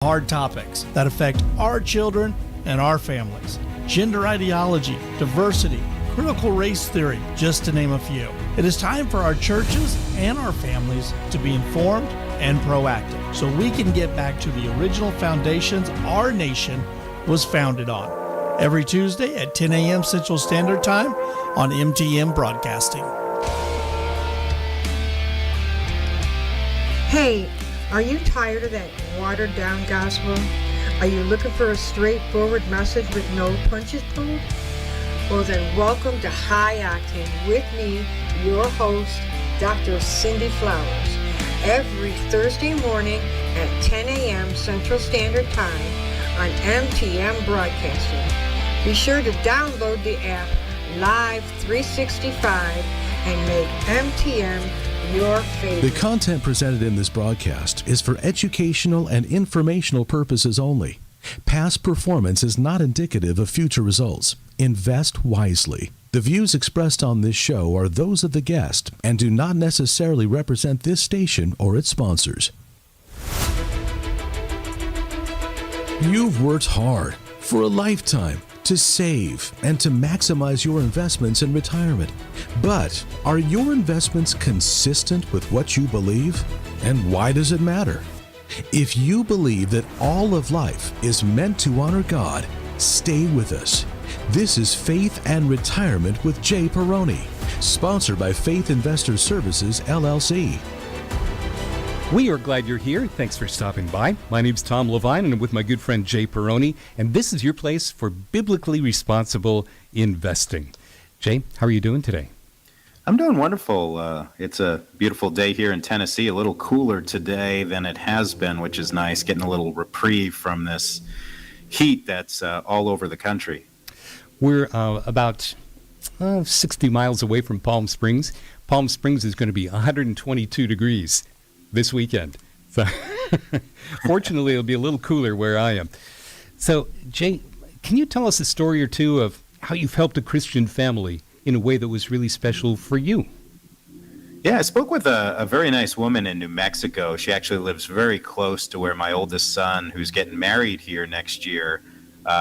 hard topics that affect our children and our families. Gender ideology, diversity, critical race theory, just to name a few. It is time for our churches and our families to be informed and proactive so we can get back to the original foundations our nation was founded on. Every Tuesday at 10 a.m. Central Standard Time on MTM Broadcasting. Hey, are you tired of that watered-down gospel? Are you looking for a straightforward message with no punches pulled? Well then, welcome to High Octane with me, your host, Dr. Cindy Flowers. Every Thursday morning at 10 a.m. Central Standard Time on MTM Broadcasting. Be sure to download the app Live 365 and make MTM your favorite. The content presented in this broadcast is for educational and informational purposes only. Past performance is not indicative of future results. Invest wisely. The views expressed on this show are those of the guest and do not necessarily represent this station or its sponsors. You've worked hard for a lifetime to save and to maximize your investments in retirement. But are your investments consistent with what you believe? And why does it matter? If you believe that all of life is meant to honor God, stay with us. This is Faith and Retirement with Jay Peroni, sponsored by Faith Investor Services, LLC. We are glad you're here. Thanks for stopping by. My name's Tom Levine, and I'm with my good friend Jay Peroni, and this is your place for biblically responsible investing. Jay, how are you doing today? I'm doing wonderful. It's a beautiful day here in Tennessee, a little cooler today than it has been, which is nice, getting a little reprieve from this heat that's all over the country. We're about 60 miles away from Palm Springs. Palm Springs is going to be 122 degrees this weekend. So fortunately, it'll be a little cooler where I am. So, Jay, can you tell us a story or two of how you've helped a Christian family in a way that was really special for you? Yeah, I spoke with a very nice woman in New Mexico. She actually lives very close to where my oldest son, who's getting married here next year,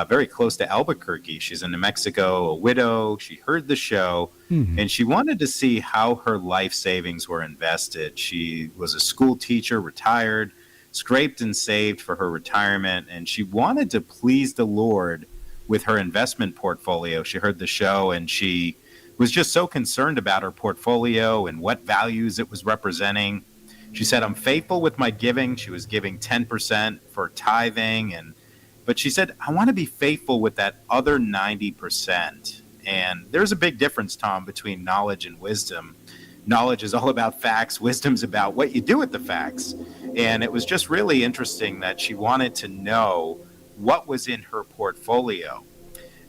very close to Albuquerque. She's in New Mexico, a widow. She heard the show, and she wanted to see how her life savings were invested. She was a school teacher, retired, scraped and saved for her retirement, and she wanted to please the Lord with her investment portfolio. She heard the show, and she was just so concerned about her portfolio and what values it was representing. She said, I'm faithful with my giving. She was giving 10% for tithing, but she said, I want to be faithful with that other 90%. And there's a big difference, Tom, between knowledge and wisdom. Knowledge is all about facts. Wisdom's about what you do with the facts. And it was just really interesting that she wanted to know what was in her portfolio.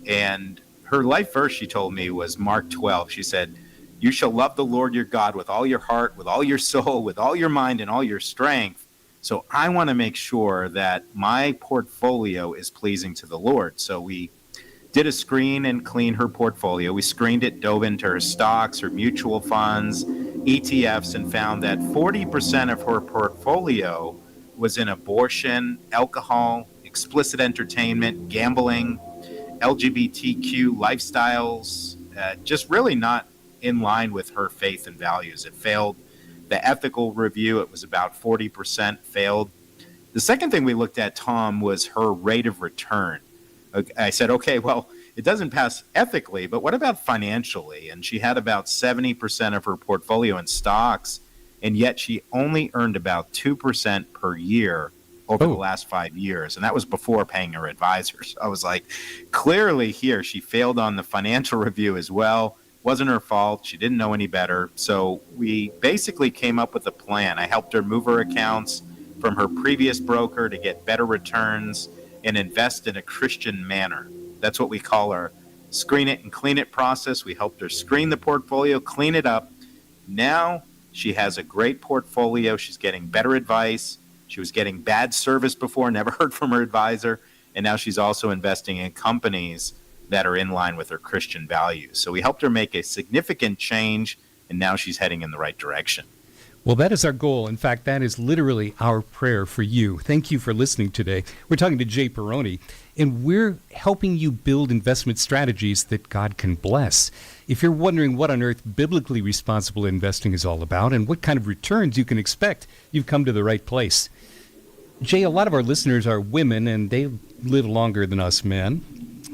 And her life verse, she told me, was Mark 12. She said, you shall love the Lord your God with all your heart, with all your soul, with all your mind, and all your strength. So I want to make sure that my portfolio is pleasing to the Lord. So we did a screen and clean her portfolio. We screened it, dove into her stocks, her mutual funds, ETFs, and found that 40% of her portfolio was in abortion, alcohol, explicit entertainment, gambling, LGBTQ lifestyles, just really not in line with her faith and values. It failed the ethical review. It was about 40% failed. The second thing we looked at, Tom, was her rate of return. I said, okay, well, it doesn't pass ethically, but what about financially? And she had about 70% of her portfolio in stocks, and yet she only earned about 2% per year over the last 5 years. And that was before paying her advisors. I was like, clearly here, she failed on the financial review as well. Wasn't her fault. She didn't know any better. So we basically came up with a plan. I helped her move her accounts from her previous broker to get better returns and invest in a Christian manner. That's what we call our screen it and clean it process. We helped her screen the portfolio, clean it up. Now she has a great portfolio. She's getting better advice. She was getting bad service before, never heard from her advisor. And now she's also investing in companies that are in line with her Christian values. So we helped her make a significant change, and now she's heading in the right direction. Well, that is our goal. In fact, that is literally our prayer for you. Thank you for listening today. We're talking to Jay Peroni, and we're helping you build investment strategies that God can bless. If you're wondering what on earth biblically responsible investing is all about and what kind of returns you can expect, you've come to the right place. Jay, a lot of our listeners are women, and they live longer than us men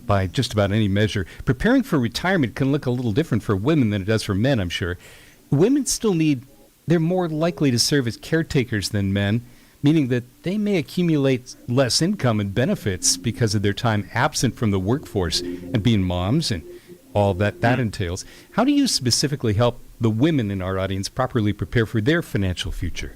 by just about any measure. Preparing for retirement can look a little different for women than it does for men, I'm sure. Women still they're more likely to serve as caretakers than men, meaning that they may accumulate less income and benefits because of their time absent from the workforce and being moms and all that entails. How do you specifically help the women in our audience properly prepare for their financial future?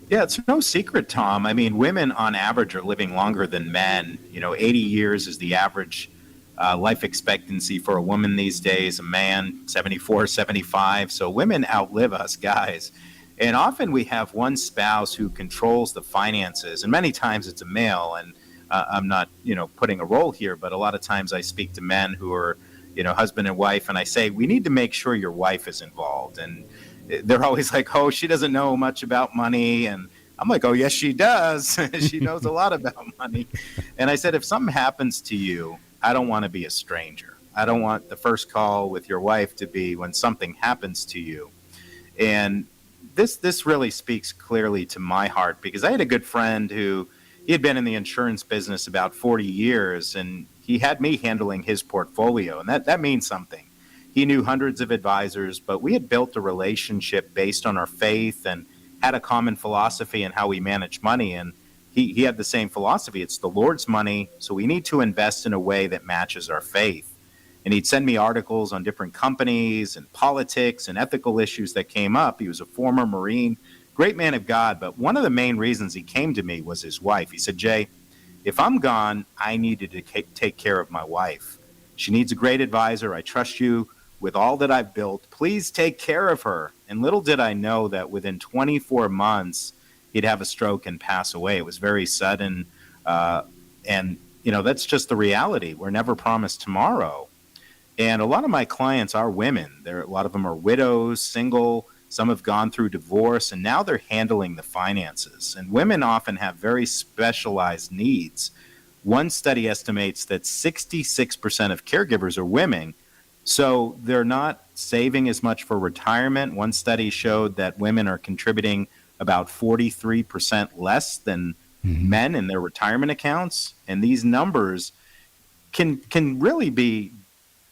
Yeah, it's no secret, Tom. I mean, women on average are living longer than men. 80 years is the average life expectancy for a woman these days, a man 74, 75. So women outlive us guys. And often we have one spouse who controls the finances, and many times it's a male. And I'm not, putting a role here, but a lot of times I speak to men who are, husband and wife, and I say, we need to make sure your wife is involved. And they're always like, oh, she doesn't know much about money. And I'm like, oh, yes, she does. She knows a lot about money. And I said, if something happens to you, I don't want to be a stranger. I don't want the first call with your wife to be when something happens to you. And this really speaks clearly to my heart, because I had a good friend who he had been in the insurance business about 40 years, and he had me handling his portfolio. And that means something. He knew hundreds of advisors, but we had built a relationship based on our faith and had a common philosophy in how we manage money. And he had the same philosophy. It's the Lord's money, so we need to invest in a way that matches our faith. And he'd send me articles on different companies and politics and ethical issues that came up. He was a former Marine, great man of God. But one of the main reasons he came to me was his wife. He said, Jay, if I'm gone, I needed to take care of my wife. She needs a great advisor. I trust you with all that I've built. Please take care of her. And little did I know that within 24 months, he'd have a stroke and pass away. It was very sudden. And, that's just the reality. We're never promised tomorrow. And a lot of my clients are women. A lot of them are widows, single. Some have gone through divorce, and now they're handling the finances. And women often have very specialized needs. One study estimates that 66% of caregivers are women. So they're not saving as much for retirement. One study showed that women are contributing about 43% less than men in their retirement accounts. And these numbers can really be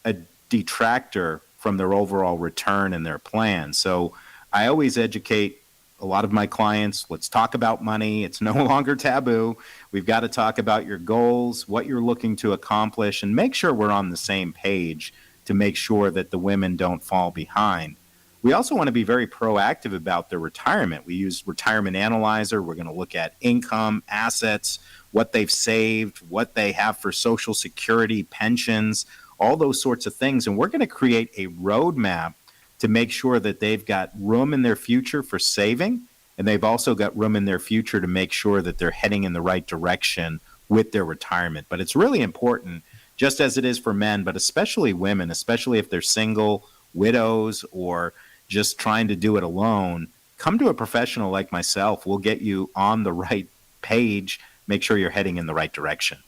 a detractor from their overall return and their plan. So I always educate a lot of my clients, let's talk about money. It's no longer taboo. We've got to talk about your goals, what you're looking to accomplish, and make sure we're on the same page to make sure that the women don't fall behind. We also want to be very proactive about their retirement. We use Retirement Analyzer. We're going to look at income, assets, what they've saved, what they have for Social Security, pensions, all those sorts of things. And we're going to create a roadmap to make sure that they've got room in their future for saving, and they've also got room in their future to make sure that they're heading in the right direction with their retirement. But it's really important, just as it is for men, but especially women, especially if they're single, widows, or just trying to do it alone. Come to a professional like myself. We'll get you on the right page, make sure you're heading in the right direction.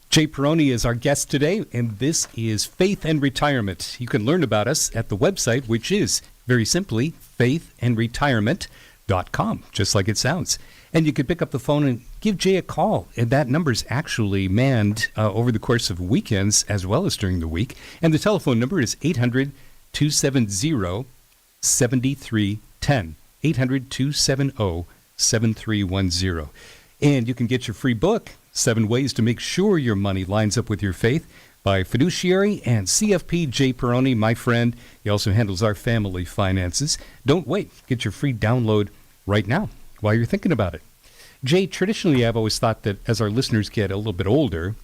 Jay Peroni is our guest today, and this is Faith and Retirement. You can learn about us at the website, which is very simply faithandretirement.com, just like it sounds. And you can pick up the phone and give Jay a call. And that number is actually manned over the course of weekends as well as during the week. And the telephone number is 800-270-7310. 800-270-7310. And you can get your free book, 7 Ways to Make Sure Your Money Lines Up with Your Faith, by fiduciary and CFP Jay Peroni, my friend. He also handles our family finances. Don't wait. Get your free download right now while you're thinking about it. Jay, traditionally I've always thought that as our listeners get a little bit older,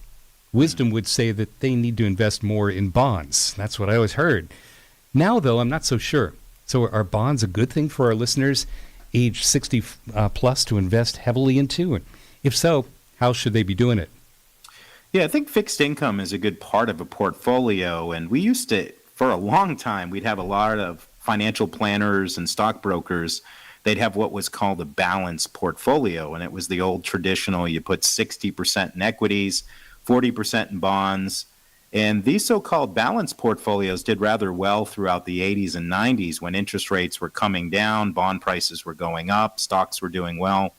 wisdom would say that they need to invest more in bonds. That's what I always heard. Now, though, I'm not so sure. So are bonds a good thing for our listeners age 60 plus to invest heavily into? And if so, how should they be doing it? Yeah, I think fixed income is a good part of a portfolio. And we used to, for a long time, we'd have a lot of financial planners and stockbrokers, they'd have what was called a balanced portfolio. And it was the old traditional, you put 60% in equities, 40% in bonds. And these so-called balanced portfolios did rather well throughout the 80s and 90s when interest rates were coming down, bond prices were going up, stocks were doing well.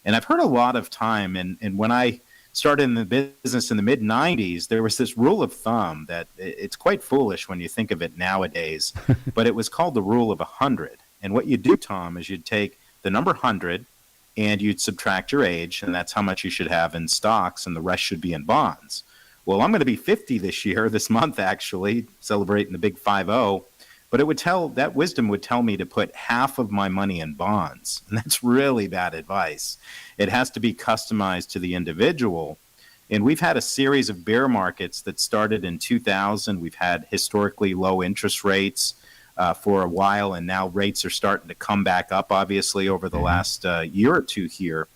And I've heard a lot of time, and when I started in the business in the mid-90s, there was this rule of thumb that it's quite foolish when you think of it nowadays, but it was called the rule of 100. And what you do, Tom, is you'd take the number 100 and you'd subtract your age, and that's how much you should have in stocks, and the rest should be in bonds. Well, I'm going to be 50 this month, actually, celebrating the big 50. But that wisdom would tell me to put half of my money in bonds. And that's really bad advice. It has to be customized to the individual. And we've had a series of bear markets that started in 2000. We've had historically low interest rates for a while, and now rates are starting to come back up, obviously, over the last year or two here.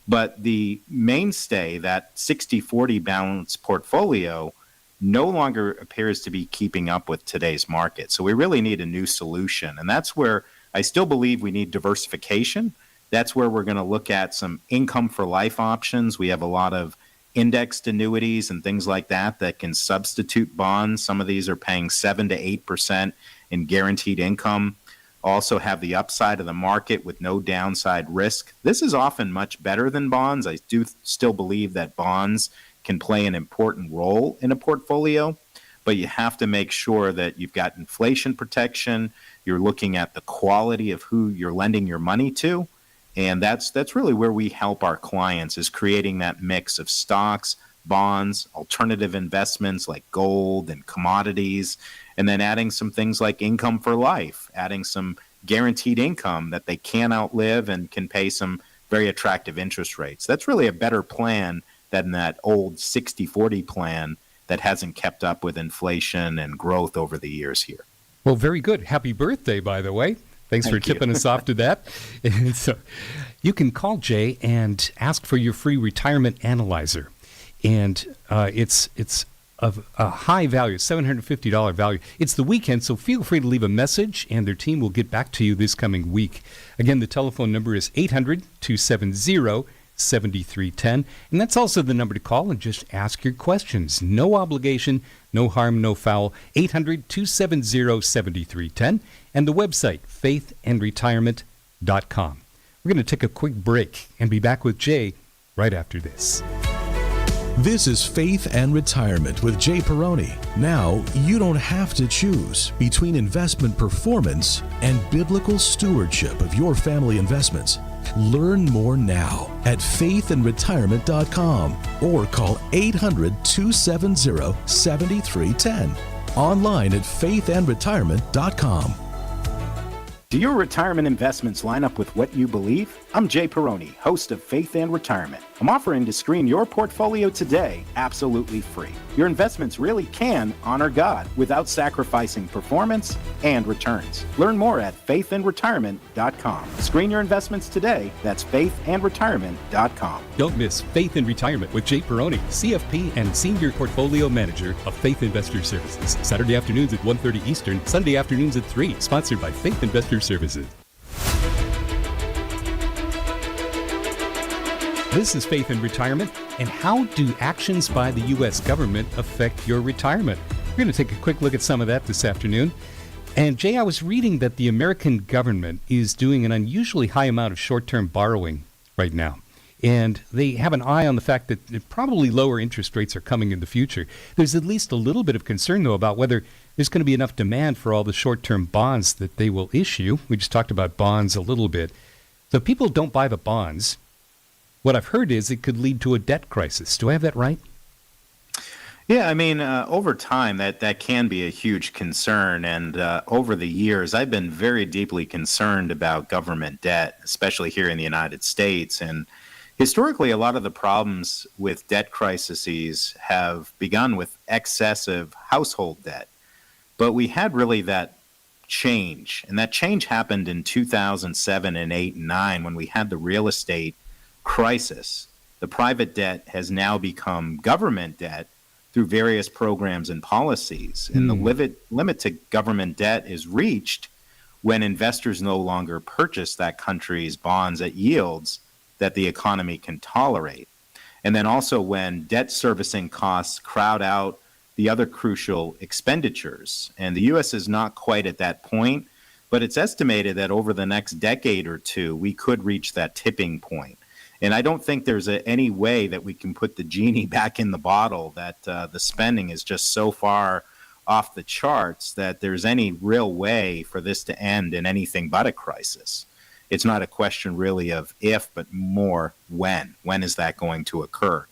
But the mainstay, that 60-40 balanced portfolio, no longer appears to be keeping up with today's market. So we really need a new solution. And that's where I still believe we need diversification. That's where we're going to look at some income for life options. We have a lot of indexed annuities and things like that can substitute bonds. Some of these are paying 7 to 8% in guaranteed income. Also have the upside of the market with no downside risk. This is often much better than bonds. I do still believe that bonds can play an important role in a portfolio, but you have to make sure that you've got inflation protection. You're looking at the quality of who you're lending your money to, and that's really where we help our clients, is creating that mix of stocks, bonds, alternative investments like gold and commodities, and then adding some things like income for life, adding some guaranteed income that they can outlive and can pay some very attractive interest rates. That's really a better plan than that old 60-40 plan that hasn't kept up with inflation and growth over the years here. Well, very good. Happy birthday, by the way. Thanks for tipping us off to that. And so you can call Jay and ask for your free retirement analyzer. And it's of a high value, $750 value. It's the weekend, so feel free to leave a message, and their team will get back to you this coming week. Again, the telephone number is 800-270-7310, and that's also the number to call and just ask your questions. No obligation, no harm, no foul. 800-270-7310, and the website, faithandretirement.com. We're going to take a quick break and be back with Jay right after this. This is Faith and Retirement with Jay Peroni. Now, you don't have to choose between investment performance and biblical stewardship of your family investments. Learn more now at faithandretirement.com or call 800-270-7310. Online at faithandretirement.com. Do your retirement investments line up with what you believe? I'm Jay Peroni, host of Faith and Retirement. I'm offering to screen your portfolio today absolutely free. Your investments really can honor God without sacrificing performance and returns. Learn more at faithandretirement.com. Screen your investments today. That's faithandretirement.com. Don't miss Faith and Retirement with Jay Peroni, CFP and Senior Portfolio Manager of Faith Investor Services. Saturday afternoons at 1:30 Eastern, Sunday afternoons at 3. Sponsored by Faith Investor Services. This is Faith and Retirement, and how do actions by the U.S. government affect your retirement? We're going to take a quick look at some of that this afternoon. And Jay, I was reading that the American government is doing an unusually high amount of short-term borrowing right now. And they have an eye on the fact that probably lower interest rates are coming in the future. There's at least a little bit of concern, though, about whether there's going to be enough demand for all the short-term bonds that they will issue. We just talked about bonds a little bit. So if people don't buy the bonds, what I've heard is it could lead to a debt crisis. Do I have that right? Yeah, I mean, over time, that can be a huge concern. And over the years, I've been very deeply concerned about government debt, especially here in the United States. And historically, a lot of the problems with debt crises have begun with excessive household debt. But we had really that change. And that change happened in 2007 and 8 and 9 when we had the real estate crisis. The private debt has now become government debt through various programs and policies. And the limit to government debt is reached when investors no longer purchase that country's bonds at yields that the economy can tolerate. And then also when debt servicing costs crowd out the other crucial expenditures. And the U.S. is not quite at that point, but it's estimated that over the next decade or two, we could reach that tipping point. And I don't think there's any way that we can put the genie back in the bottle, that the spending is just so far off the charts that there's any real way for this to end in anything but a crisis. It's not a question really of if, but more when. When is that going to occur?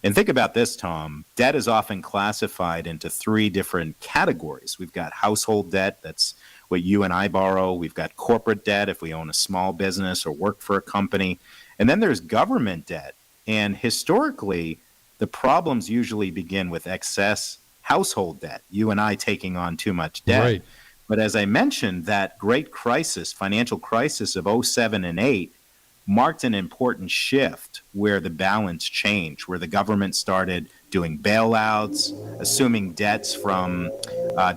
And think about this, Tom. Debt is often classified into three different categories. We've got household debt, that's what you and I borrow. We've got corporate debt if we own a small business or work for a company. And then there's government debt. And historically, the problems usually begin with excess household debt, you and I taking on too much debt. Right. But as I mentioned, that great crisis, financial crisis of 07 and 08, marked an important shift where the balance changed, where the government started doing bailouts, assuming debts from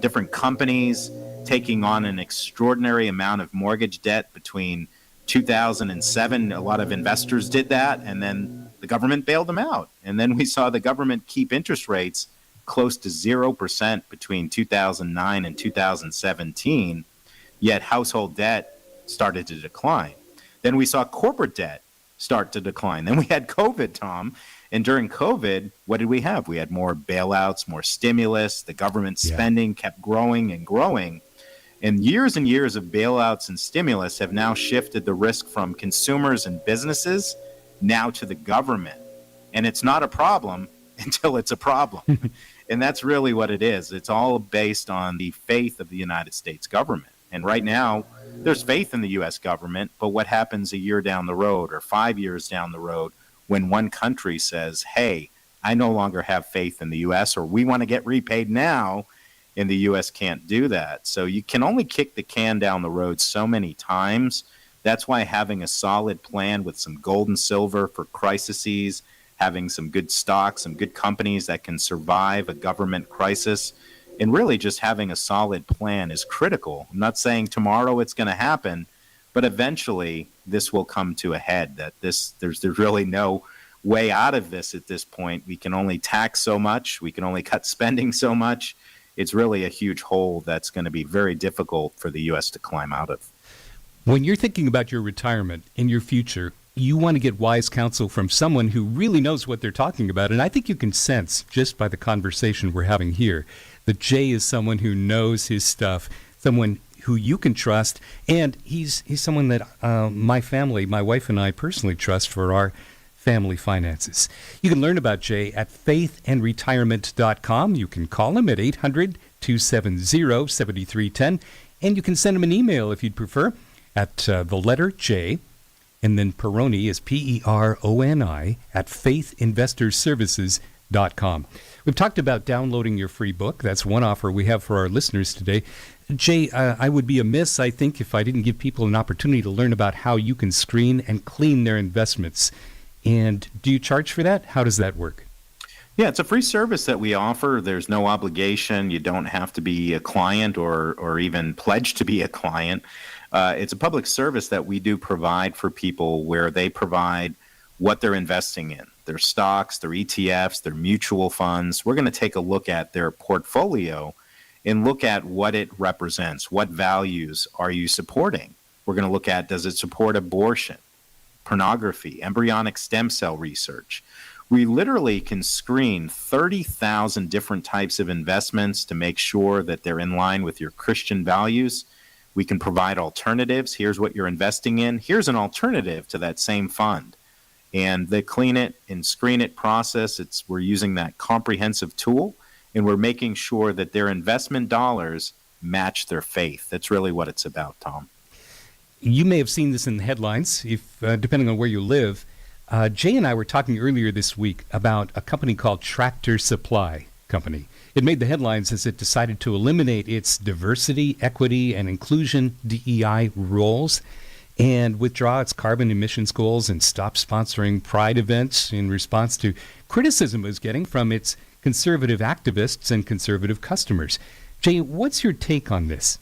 different companies, taking on an extraordinary amount of mortgage debt between 2007. A lot of investors did that, and then the government bailed them out. And then we saw the government keep interest rates close to 0% between 2009 and 2017, yet household debt started to decline. Then we saw corporate debt start to decline. Then we had COVID, Tom. And during COVID, what did we have? We had more bailouts, more stimulus. The government spending kept growing and growing. And years of bailouts and stimulus have now shifted the risk from consumers and businesses now to the government. And it's not a problem until it's a problem. And that's really what it is. It's all based on the faith of the United States government. And right now, there's faith in the U.S. government, but what happens a year down the road or 5 years down the road when one country says, hey, I no longer have faith in the U.S., or we want to get repaid now, and the U.S. can't do that. So you can only kick the can down the road so many times. That's why having a solid plan with some gold and silver for crises, having some good stocks, some good companies that can survive a government crisis, and really just having a solid plan is critical. I'm not saying tomorrow it's going to happen, but eventually this will come to a head. That there's really no way out of this at this point. We can only tax so much. We can only cut spending so much. It's really a huge hole that's going to be very difficult for the U.S. to climb out of. When you're thinking about your retirement and your future, you want to get wise counsel from someone who really knows what they're talking about. And I think you can sense just by the conversation we're having here that Jay is someone who knows his stuff, someone who you can trust, and he's someone that my family, my wife and I personally trust for our family finances. You can learn about Jay at faithandretirement.com. You can call him at 800-270-7310, and you can send him an email if you'd prefer at the letter J, and then Peroni is Peroni at faithinvestorservices.com. We've talked about downloading your free book. That's one offer we have for our listeners today. Jay, I would be amiss, I think, if I didn't give people an opportunity to learn about how you can screen and clean their investments. And do you charge for that? How does that work? Yeah, it's a free service that we offer. There's no obligation. You don't have to be a client or even pledge to be a client. It's a public service that we do provide for people where they provide what they're investing in, their stocks, their ETFs, their mutual funds. We're going to take a look at their portfolio and look at what it represents. What values are you supporting? We're going to look at, does it support abortion, pornography, embryonic stem cell research? We literally can screen 30,000 different types of investments to make sure that they're in line with your Christian values. We can provide alternatives. Here's what you're investing in. Here's an alternative to that same fund. And the clean it and screen it process, we're using that comprehensive tool, and we're making sure that their investment dollars match their faith. That's really what it's about, Tom. You may have seen this in the headlines, if depending on where you live. Jay and I were talking earlier this week about a company called Tractor Supply Company. It made the headlines as it decided to eliminate its diversity, equity, and inclusion DEI roles and withdraw its carbon emissions goals and stop sponsoring pride events in response to criticism it was getting from its conservative activists and conservative customers. Jay, what's your take on this?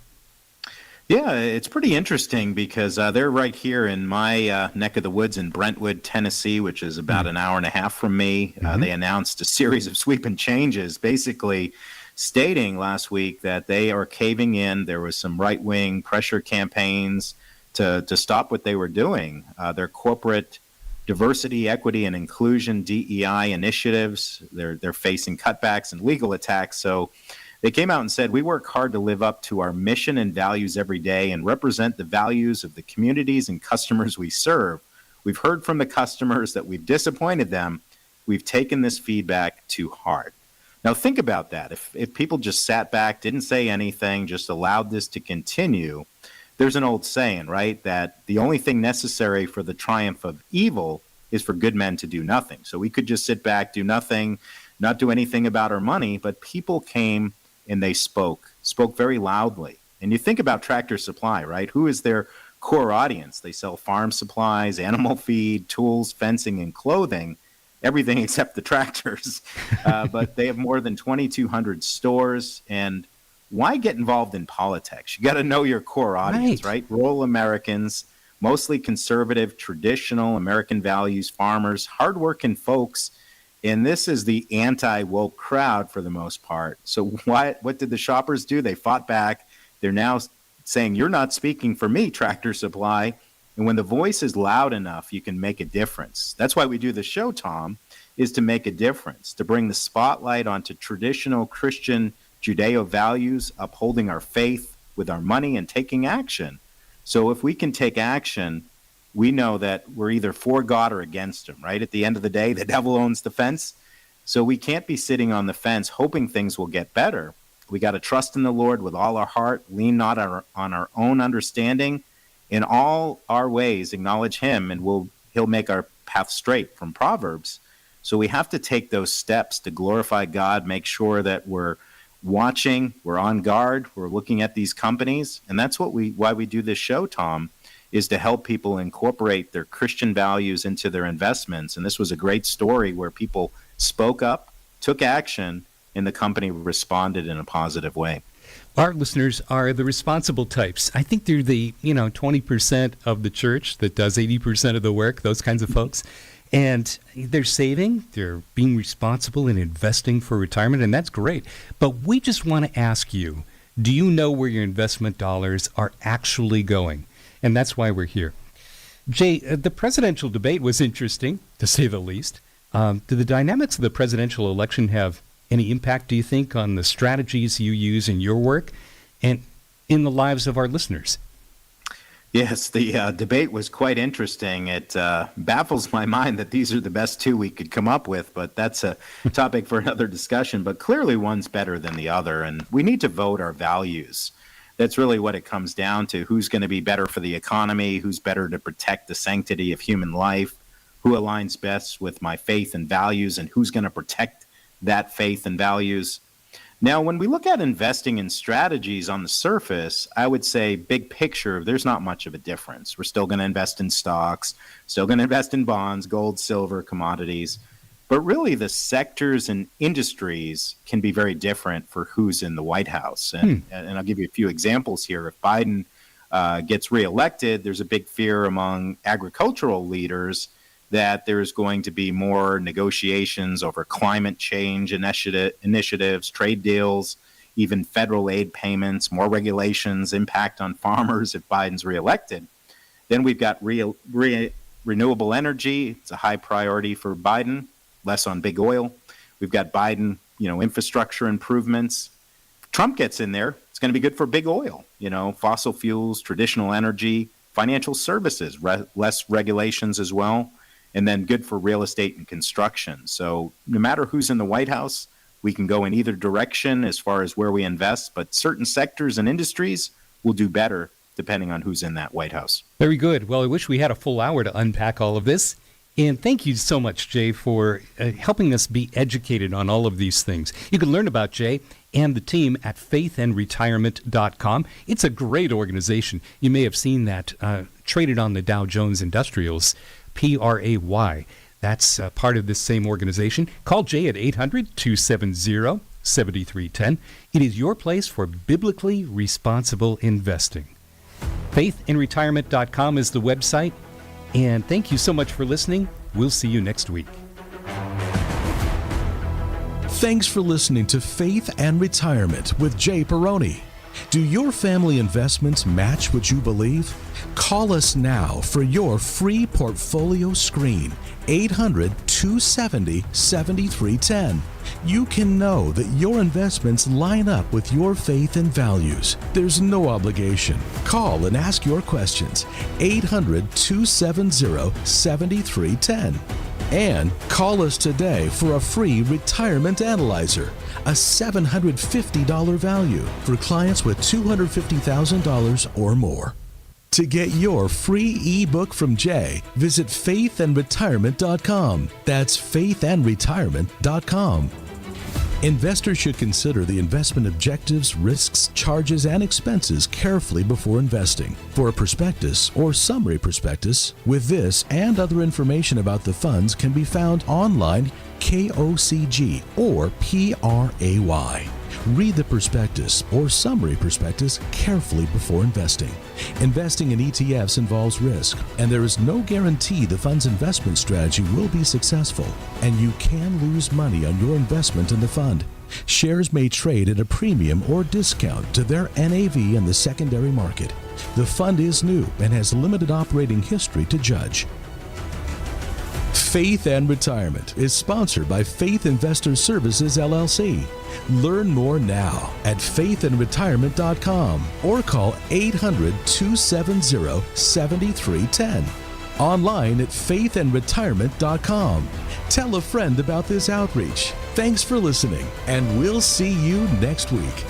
Yeah, it's pretty interesting because they're right here in my neck of the woods in Brentwood, Tennessee, which is about an hour and a half from me. They announced a series of sweeping changes, basically stating last week that they are caving in. There was some right-wing pressure campaigns to stop what they were doing. Their corporate diversity, equity, and inclusion (DEI) initiatives. They're facing cutbacks and legal attacks. So they came out and said, we work hard to live up to our mission and values every day and represent the values of the communities and customers we serve. We've heard from the customers that we've disappointed them. We've taken this feedback to heart. Now, think about that. If people just sat back, didn't say anything, just allowed this to continue, there's an old saying, right, that the only thing necessary for the triumph of evil is for good men to do nothing. So we could just sit back, do nothing, not do anything about our money, but people came and they spoke very loudly. And you think about Tractor Supply, right? Who is their core audience? They sell farm supplies, animal feed, tools, fencing, and clothing, everything except the tractors. But they have more than 2,200 stores. And why get involved in politics? You got to know your core audience, right? Rural Americans, mostly conservative, traditional American values, farmers, hardworking folks. And this is the anti-woke crowd for the most part. So what did the shoppers do? They fought back. They're now saying, you're not speaking for me, Tractor Supply. And when the voice is loud enough, you can make a difference. That's why we do the show, Tom, is to make a difference, to bring the spotlight onto traditional Christian Judeo values, upholding our faith with our money and taking action. So if we can take action, we know that we're either for God or against him, right? At the end of the day, the devil owns the fence. So we can't be sitting on the fence hoping things will get better. We got to trust in the Lord with all our heart, lean not on our own understanding. In all our ways, acknowledge him, and he'll make our path straight, from Proverbs. So we have to take those steps to glorify God, make sure that we're watching, we're on guard, we're looking at these companies. And that's why we do this show, Tom, is to help people incorporate their Christian values into their investments. And this was a great story where people spoke up, took action, and the company responded in a positive way. Our listeners are the responsible types. I think they're the 20% of the church that does 80% of the work, those kinds of folks. And they're saving, they're being responsible and investing for retirement, and that's great. But we just want to ask you, do you know where your investment dollars are actually going? And that's why we're here. Jay, the presidential debate was interesting, to say the least. Do the dynamics of the presidential election have any impact, do you think, on the strategies you use in your work and in the lives of our listeners? Yes, the debate was quite interesting. It baffles my mind that these are the best two we could come up with, but that's a topic for another discussion. But clearly one's better than the other, and we need to vote our values. That's really what it comes down to. Who's going to be better for the economy? Who's better to protect the sanctity of human life? Who aligns best with my faith and values? And who's going to protect that faith and values? Now, when we look at investing in strategies on the surface, I would say big picture, there's not much of a difference. We're still going to invest in stocks, still going to invest in bonds, gold, silver, commodities. But really, the sectors and industries can be very different for who's in the White House. And I'll give you a few examples here. If Biden gets reelected, there's a big fear among agricultural leaders that there's going to be more negotiations over climate change initiatives, trade deals, even federal aid payments, more regulations, impact on farmers if Biden's reelected. Then we've got renewable energy. It's a high priority for Biden, less on big oil. We've got Biden, infrastructure improvements. If Trump gets in there, it's going to be good for big oil, fossil fuels, traditional energy, financial services, less regulations as well. And then good for real estate and construction. So no matter who's in the White House, we can go in either direction as far as where we invest, but certain sectors and industries will do better depending on who's in that White House. Very good. Well, I wish we had a full hour to unpack all of this. And thank you so much, Jay, for helping us be educated on all of these things. You can learn about Jay and the team at faithandretirement.com. It's a great organization. You may have seen that traded on the Dow Jones Industrials, PRAY. That's part of this same organization. Call Jay at 800-270-7310. It is your place for biblically responsible investing. faithandretirement.com is the website. And thank you so much for listening. We'll see you next week. Thanks for listening to Faith and Retirement with Jay Peroni. Do your family investments match what you believe? Call us now for your free portfolio screen, 800-270-7310. You can know that your investments line up with your faith and values. There's no obligation. Call and ask your questions, 800-270-7310. And call us today for a free retirement analyzer, a $750 value for clients with $250,000 or more. To get your free ebook from Jay, visit faithandretirement.com. That's faithandretirement.com. Investors should consider the investment objectives, risks, charges, and expenses carefully before investing. For a prospectus or summary prospectus with this and other information about the funds can be found online, KOCG or PRAY. Read the prospectus or summary prospectus carefully before investing. Investing in ETFs involves risk, and there is no guarantee the fund's investment strategy will be successful, and you can lose money on your investment in the fund. Shares may trade at a premium or discount to their NAV in the secondary market. The fund is new and has limited operating history to judge. Faith and Retirement is sponsored by Faith Investor Services, LLC. Learn more now at faithandretirement.com or call 800-270-7310. Online at faithandretirement.com. Tell a friend about this outreach. Thanks for listening, and we'll see you next week.